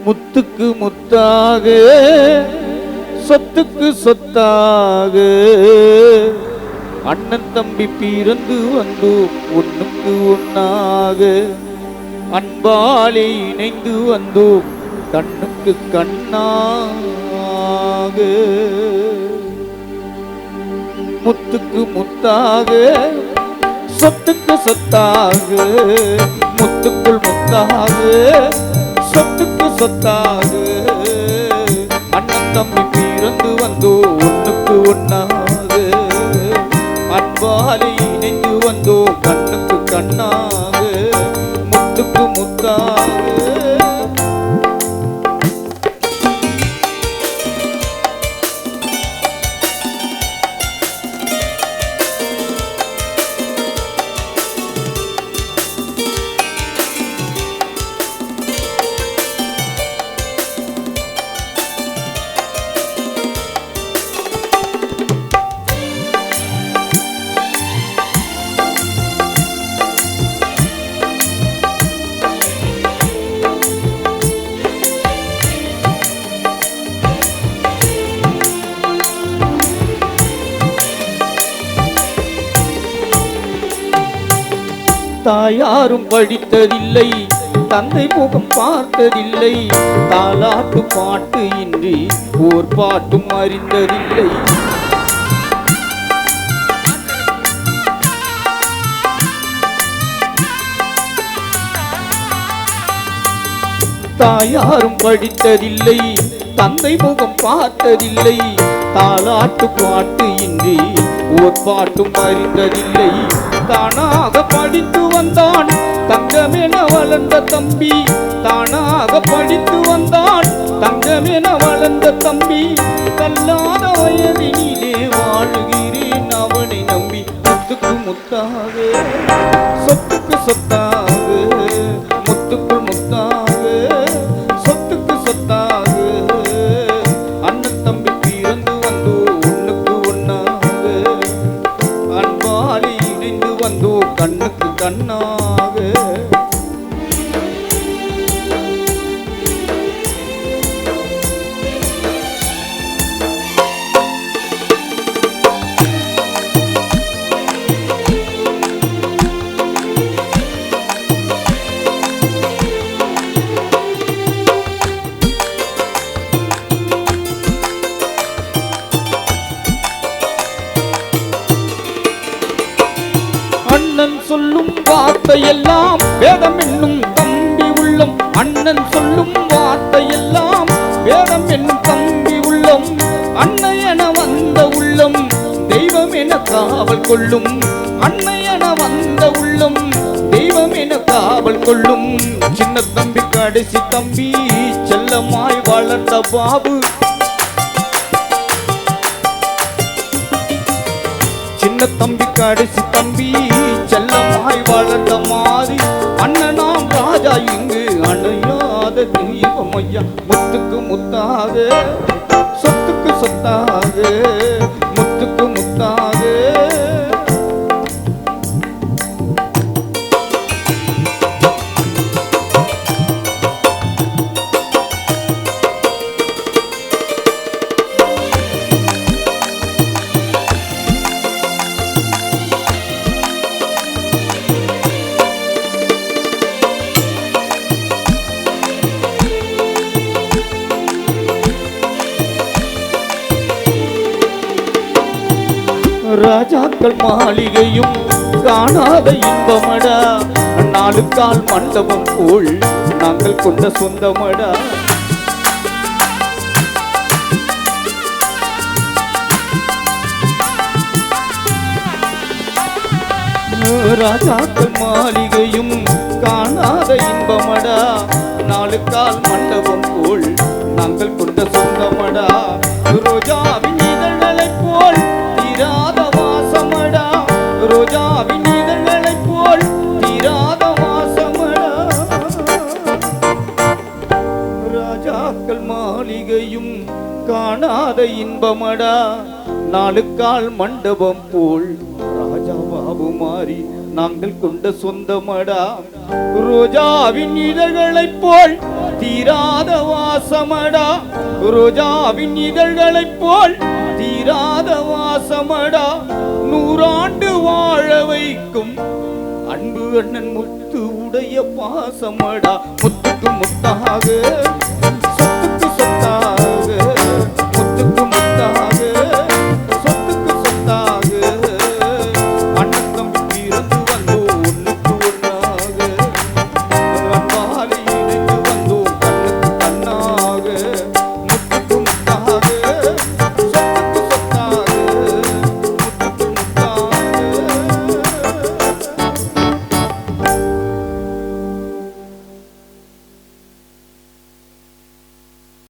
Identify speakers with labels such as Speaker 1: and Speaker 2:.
Speaker 1: முத்துக்கு முத்தாக சொத்துக்கு சொத்தாக அண்ணன் தம்பி பிறந்து வந்தோம் ஒண்ணுக்கு ஒன்னாக அன்பாலே இணைந்து வந்தோம் கண்ணுக்கு கண்ணாக முத்துக்கு முத்தாக சொத்துக்கு சொத்தாக முத்துக்குள் முத்தாக சொத்துக்கு சொத்தாக அண்ணன் தம்பி பிறந்து வந்தோ ஒண்ணுக்கு ஒன்னாக அன்பாலே இணைந்து வந்தோ கண்ணுக்கு கண்ணாக முத்துக்கு முத்தாக. தாயாரும் படித்ததில்லை தந்தை முகம் பார்த்ததில்லை தாலாட்டு பாட்டு இன்றி ஓர் பாட்டும் அறிந்ததில்லை. தாயாரும் படித்ததில்லை தந்தை முகம் பார்த்ததில்லை தாலாட்டு பாட்டு இன்றி ஓர் பாட்டும் அறிந்ததில்லை. தானாக படித்து வந்தான் தங்கமென வளர்ந்த தம்பி தானாக படித்து வந்தான் தங்கமென வளர்ந்த தம்பி கல்லாத வயதினிலே வாழுகிறேன் அவனை நம்பி முத்துக்கு முத்தாக சொத்துக்கு சொத்தாக முத்துக்குள் முத்தாக சொத்துக்கு சொத்தாக அண்ணன் தம்பி பிறந்து வந்தோ ஒண்ணுக்கு ஒன்னாக அன்பாலே இணைந்து வந்தோ கண்ணுக்கு கண்ணாக. அண்ணன் சொல்லும் வார்த்தையெல்லாம் வேதம் என்னும் தம்பி உள்ளம் அண்ணன் சொல்லும் வார்த்தையெல்லாம் வேதம் என்னும் தம்பி உள்ளம் அன்னையென வந்த உள்ளம் தெய்வம் என காவல் கொள்ளும் அன்னையென வந்த உள்ளம் தெய்வம் என காவல் கொள்ளும். சின்ன தம்பி கடைசி தம்பி செல்லமாய் வளர்ந்த பாபு சின்ன தம்பி கடைசி தம்பி செல்லமாய் வளர்ந்த மாறி அண்ணனாம் ராஜா இங்கு அணையாத தெய்வம் ஐயா முத்துக்கு முத்தாக சொத்துக்கு சொத்தாக முத்துக்கு முத்தாக. ராஜாக்கள் மாளிகையும் காணாத இன்பமடா நாலு கால் மண்டபம் போல் நாங்கள் கொண்ட சொந்தமடா. ராஜாக்கள் மாளிகையும் காணாத இன்பமடா நாலு கால் மண்டபம் போல் நாங்கள் கொண்ட சொந்தமடா. ரோஜாவின் இதழ்களைப் போல் தீராத வாசமடா ரோஜாவின் இதழ்களைப் போல் தீராத வாசமடா. ராஜாக்கள் மாளிகையும் காணாத இன்பமடா நாலு கால் மண்டபம் போல் ராஜா பாபு மாறி நாங்கள் கொண்ட சொந்தமடா. ரோஜாவின் இதழ்களைப் போல் தீராத வாசமடா, ரோஜாவின் இதழ்களைப் போல் தீராத வாசமடா. 100 ஆண்டு வாழ வைக்கும் அன்பு அண்ணன் முத்து உடைய பாசமடா. முத்துக்கு முத்தாக